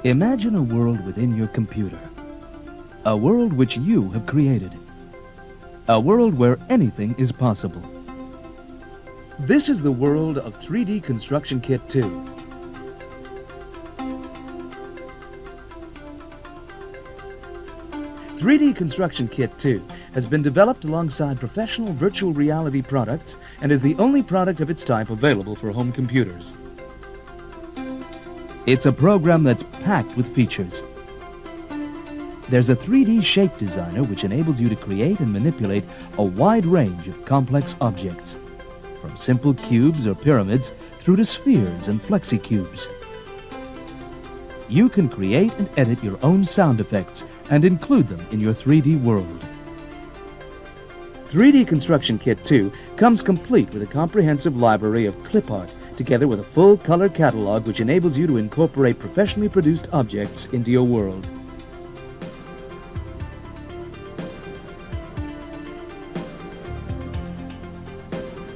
Imagine a world within your computer. A world which you have created. A world where anything is possible. This is the world of 3D Construction Kit 2. "3D Construction Kit 2 has been developed alongside professional virtual reality products and is the only product of its type available for home computers. It's a program that's packed with features. There's a 3D shape designer which enables you to create and manipulate a wide range of complex objects, from simple cubes or pyramids through to spheres and flexi-cubes. You can create and edit your own sound effects and include them in your 3D world. 3D Construction Kit 2 comes complete with a comprehensive library of clip art, together with a full color catalog which enables you to incorporate professionally produced objects into your world.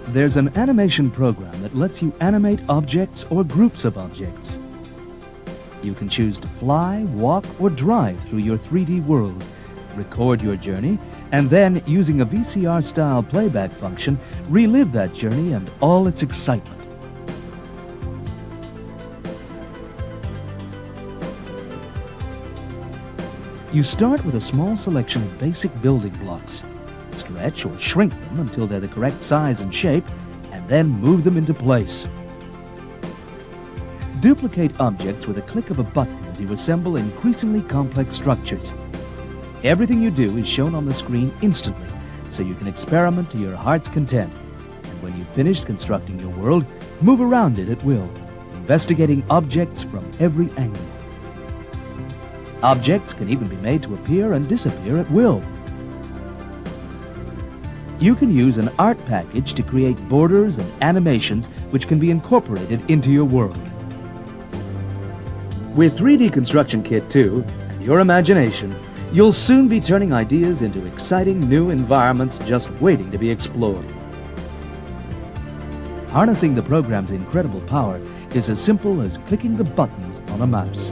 There's an animation program that lets you animate objects or groups of objects. You can choose to fly, walk, or drive through your 3D world, record your journey, and then, using a VCR-style playback function, relive that journey and all its excitement. You start with a small selection of basic building blocks. Stretch or shrink them until they're the correct size and shape, and then move them into place. Duplicate objects with a click of a button as you assemble increasingly complex structures. Everything you do is shown on the screen instantly, so you can experiment to your heart's content. And when you've finished constructing your world, move around it at will, investigating objects from every angle. Objects can even be made to appear and disappear at will. You can use an art package to create borders and animations which can be incorporated into your world. With 3D Construction Kit 2 and your imagination, you'll soon be turning ideas into exciting new environments just waiting to be explored. Harnessing the program's incredible power is as simple as clicking the buttons on a mouse.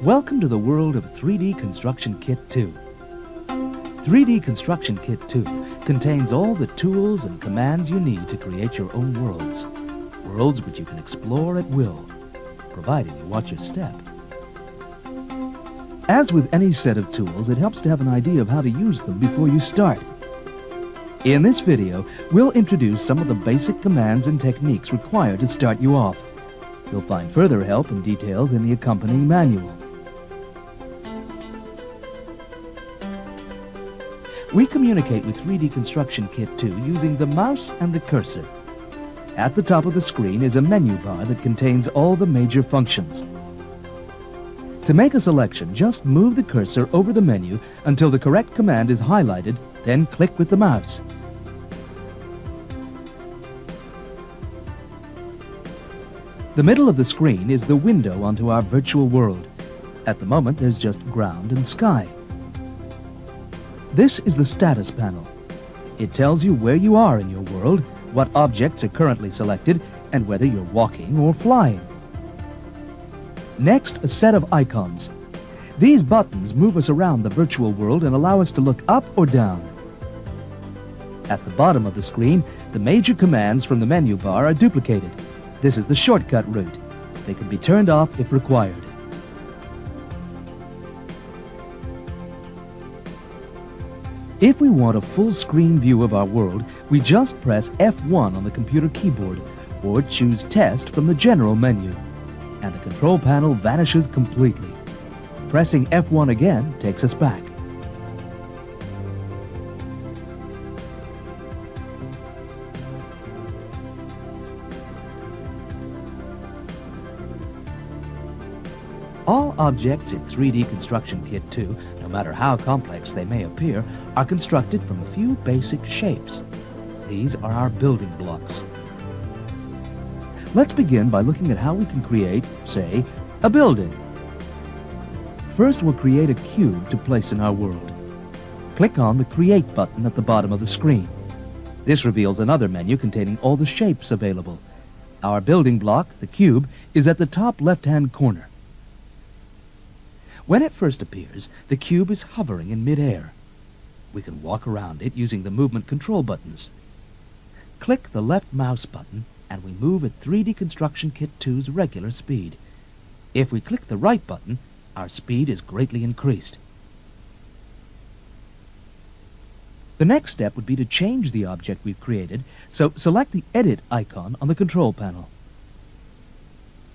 Welcome to the world of 3D Construction Kit 2. 3D Construction Kit 2 contains all the tools and commands you need to create your own worlds. Worlds which you can explore at will, provided you watch your step. As with any set of tools, it helps to have an idea of how to use them before you start. In this video, we'll introduce some of the basic commands and techniques required to start you off. You'll find further help and details in the accompanying manual. We communicate with 3D Construction Kit 2 using the mouse and the cursor. At the top of the screen is a menu bar that contains all the major functions. To make a selection, just move the cursor over the menu until the correct command is highlighted, then click with the mouse. The middle of the screen is the window onto our virtual world. At the moment, there's just ground and sky. This is the status panel. It tells you where you are in your world, what objects are currently selected, and whether you're walking or flying. Next, a set of icons. These buttons move us around the virtual world and allow us to look up or down. At the bottom of the screen, the major commands from the menu bar are duplicated. This is the shortcut route. They can be turned off if required. If we want a full-screen view of our world, we just press F1 on the computer keyboard, or choose Test from the General menu, and the control panel vanishes completely. Pressing F1 again takes us back. All objects in 3D Construction Kit 2, no matter how complex they may appear, are constructed from a few basic shapes. These are our building blocks. Let's begin by looking at how we can create, say, a building. First, we'll create a cube to place in our world. Click on the Create button at the bottom of the screen. This reveals another menu containing all the shapes available. Our building block, the cube, is at the top left-hand corner. When it first appears, the cube is hovering in mid-air. We can walk around it using the movement control buttons. Click the left mouse button and we move at 3D Construction Kit 2's regular speed. If we click the right button, our speed is greatly increased. The next step would be to change the object we've created, so select the Edit icon on the control panel.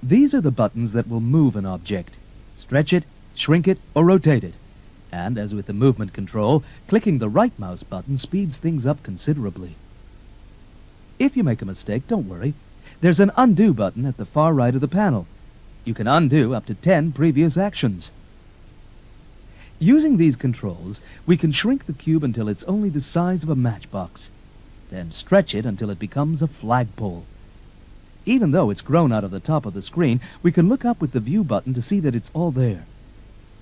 These are the buttons that will move an object. Stretch it, shrink it, or rotate it. And as with the movement control, clicking the right mouse button speeds things up considerably. If you make a mistake, don't worry. There's an Undo button at the far right of the panel. You can undo up to 10 previous actions. Using these controls, we can shrink the cube until it's only the size of a matchbox. Then stretch it until it becomes a flagpole. Even though it's grown out of the top of the screen, we can look up with the View button to see that it's all there.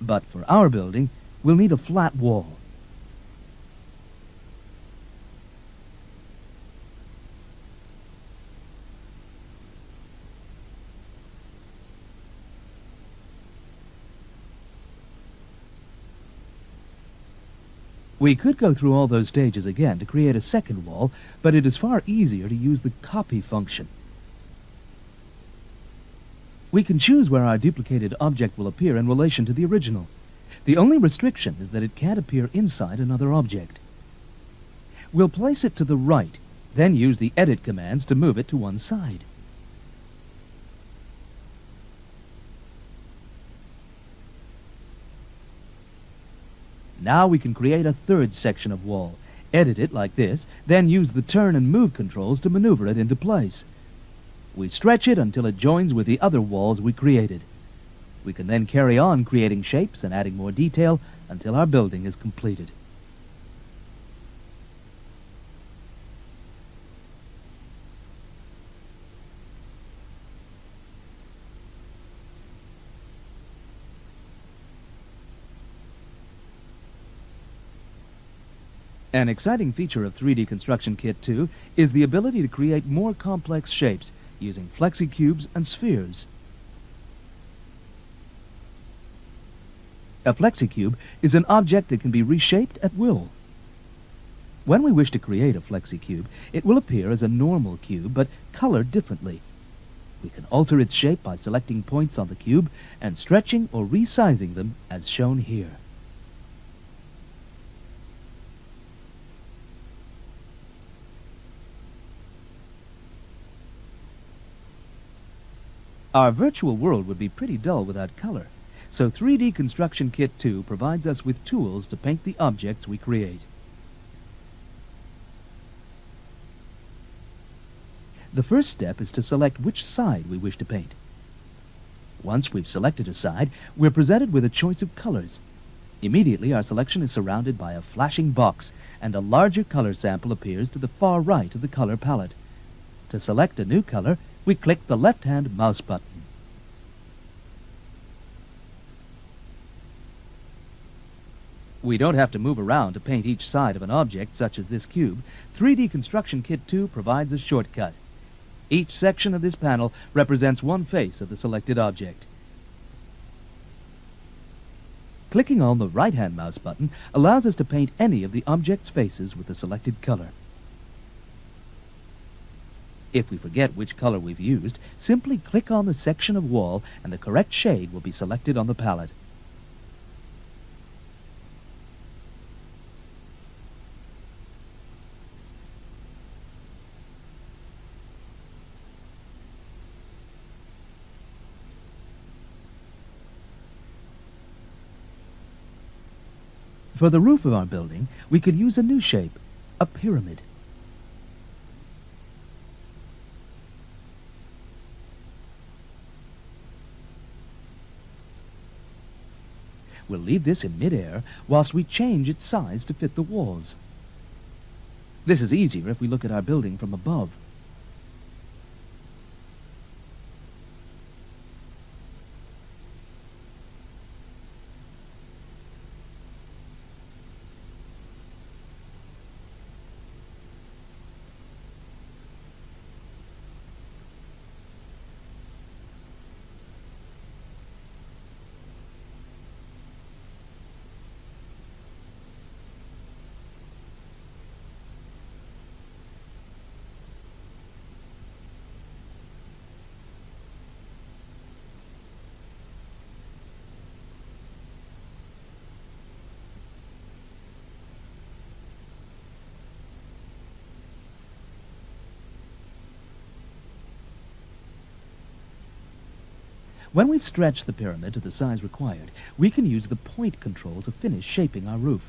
But for our building, we'll need a flat wall. We could go through all those stages again to create a second wall, but it is far easier to use the Copy function. We can choose where our duplicated object will appear in relation to the original. The only restriction is that it can't appear inside another object. We'll place it to the right, then use the Edit commands to move it to one side. Now we can create a third section of wall. Edit it like this, then use the Turn and Move controls to maneuver it into place. We stretch it until it joins with the other walls we created. We can then carry on creating shapes and adding more detail until our building is completed. An exciting feature of 3D Construction Kit 2 is the ability to create more complex shapes using flexicubes and spheres. A flexicube is an object that can be reshaped at will. When we wish to create a flexicube, it will appear as a normal cube but colored differently. We can alter its shape by selecting points on the cube and stretching or resizing them as shown here. Our virtual world would be pretty dull without color, so 3D Construction Kit 2 provides us with tools to paint the objects we create. The first step is to select which side we wish to paint. Once we've selected a side, we're presented with a choice of colors. Immediately, our selection is surrounded by a flashing box, and a larger color sample appears to the far right of the color palette. To select a new color, we click the left-hand mouse button. We don't have to move around to paint each side of an object such as this cube. 3D Construction Kit 2 provides a shortcut. Each section of this panel represents one face of the selected object. Clicking on the right-hand mouse button allows us to paint any of the object's faces with the selected color. If we forget which color we've used, simply click on the section of wall and the correct shade will be selected on the palette. For the roof of our building, we could use a new shape, a pyramid. We'll leave this in mid-air whilst we change its size to fit the walls. This is easier if we look at our building from above. When we've stretched the pyramid to the size required, we can use the point control to finish shaping our roof.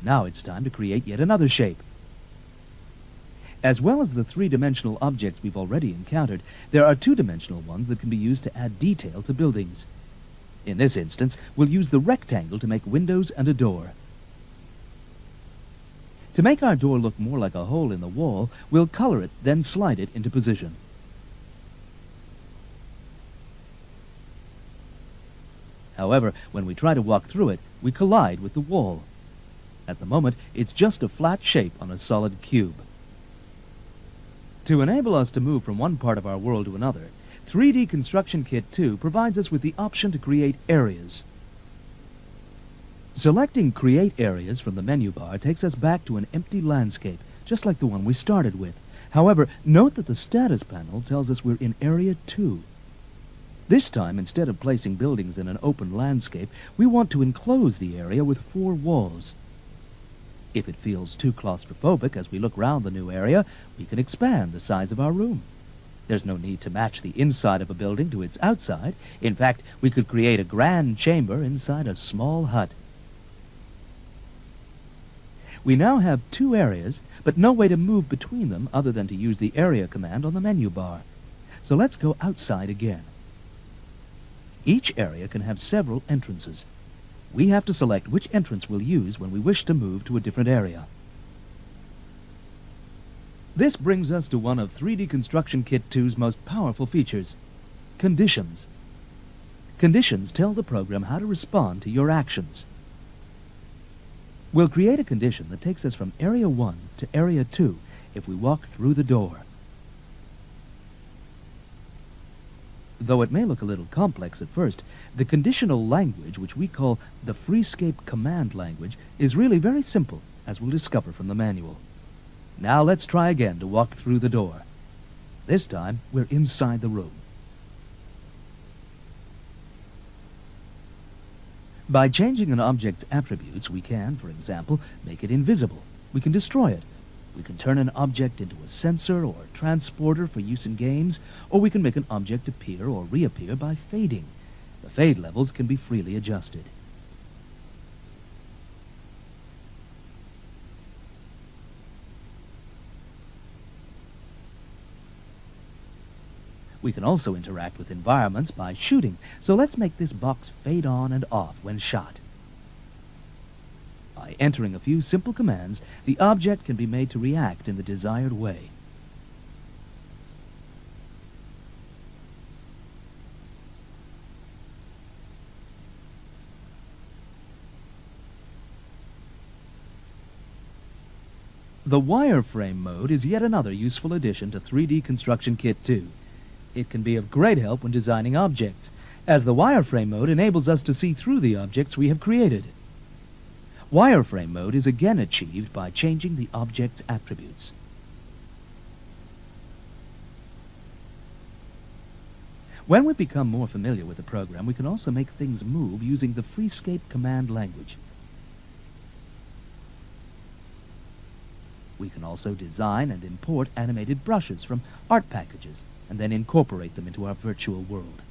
Now it's time to create yet another shape. As well as the three-dimensional objects we've already encountered, there are two-dimensional ones that can be used to add detail to buildings. In this instance, we'll use the rectangle to make windows and a door. To make our door look more like a hole in the wall, we'll color it, then slide it into position. However, when we try to walk through it, we collide with the wall. At the moment, it's just a flat shape on a solid cube. To enable us to move from one part of our world to another, 3D Construction Kit 2 provides us with the option to create areas. Selecting Create Areas from the menu bar takes us back to an empty landscape, just like the one we started with. However, note that the status panel tells us we're in Area 2. This time, instead of placing buildings in an open landscape, we want to enclose the area with 4 walls. If it feels too claustrophobic as we look round the new area, we can expand the size of our room. There's no need to match the inside of a building to its outside. In fact, we could create a grand chamber inside a small hut. We now have 2 areas, but no way to move between them other than to use the area command on the menu bar. So let's go outside again. Each area can have several entrances. We have to select which entrance we'll use when we wish to move to a different area. This brings us to one of 3D Construction Kit 2's most powerful features, conditions. Conditions tell the program how to respond to your actions. We'll create a condition that takes us from Area 1 to Area 2 if we walk through the door. Though it may look a little complex at first, the conditional language, which we call the Freescape command language, is really very simple, as we'll discover from the manual. Now let's try again to walk through the door. This time, we're inside the room. By changing an object's attributes, we can, for example, make it invisible. We can destroy it. We can turn an object into a sensor or transporter for use in games, or we can make an object appear or reappear by fading. The fade levels can be freely adjusted. We can also interact with environments by shooting, so let's make this box fade on and off when shot. By entering a few simple commands, the object can be made to react in the desired way. The wireframe mode is yet another useful addition to 3D Construction Kit 2. It can be of great help when designing objects, as the wireframe mode enables us to see through the objects we have created. Wireframe mode is again achieved by changing the object's attributes. When we become more familiar with the program, we can also make things move using the Freescape command language. We can also design and import animated brushes from art packages and then incorporate them into our virtual world.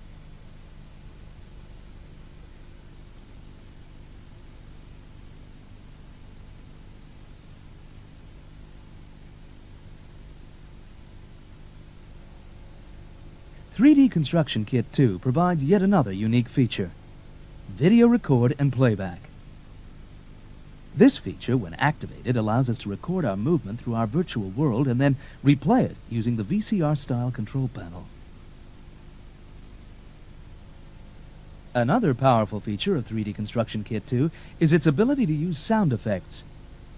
3D Construction Kit 2 provides yet another unique feature: video record and playback. This feature, when activated, allows us to record our movement through our virtual world and then replay it using the VCR-style control panel. Another powerful feature of 3D Construction Kit 2 is its ability to use sound effects.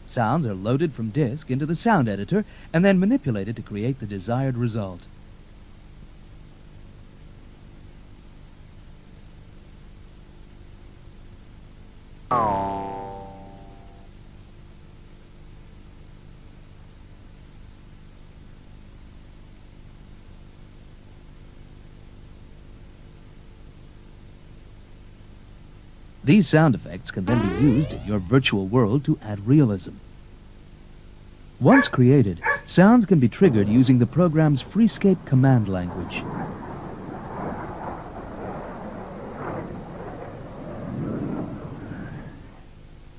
Sounds are loaded from disk into the sound editor and then manipulated to create the desired result. These sound effects can then be used in your virtual world to add realism. Once created, sounds can be triggered using the program's Freescape command language.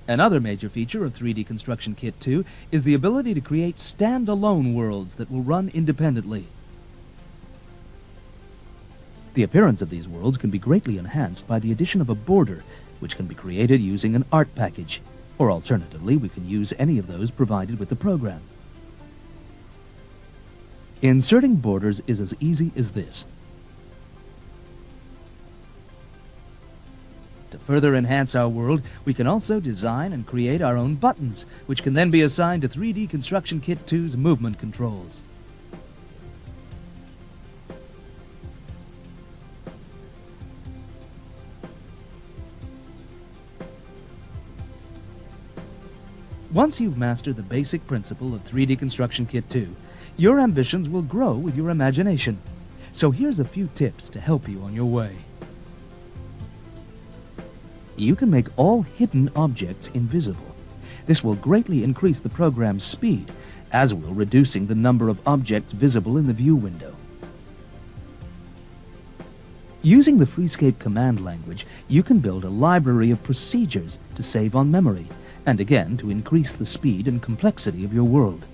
Another major feature of 3D Construction Kit 2 is the ability to create stand-alone worlds that will run independently. The appearance of these worlds can be greatly enhanced by the addition of a border, which can be created using an art package, or alternatively, we can use any of those provided with the program. Inserting borders is as easy as this. To further enhance our world, we can also design and create our own buttons, which can then be assigned to 3D Construction Kit 2's movement controls. Once you've mastered the basic principle of 3D Construction Kit 2, your ambitions will grow with your imagination. So here's a few tips to help you on your way. You can make all hidden objects invisible. This will greatly increase the program's speed, as will reducing the number of objects visible in the view window. Using the Freescape command language, you can build a library of procedures to save on memory, and again to increase the speed and complexity of your world.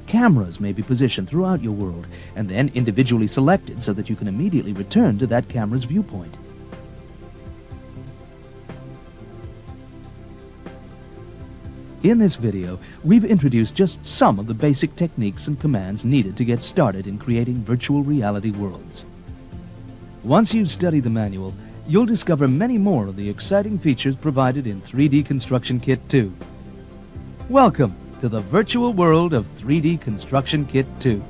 Cameras may be positioned throughout your world and then individually selected so that you can immediately return to that camera's viewpoint. In this video, we've introduced just some of the basic techniques and commands needed to get started in creating virtual reality worlds. Once you've studied the manual, you'll discover many more of the exciting features provided in 3D Construction Kit 2. Welcome to the virtual world of 3D Construction Kit 2.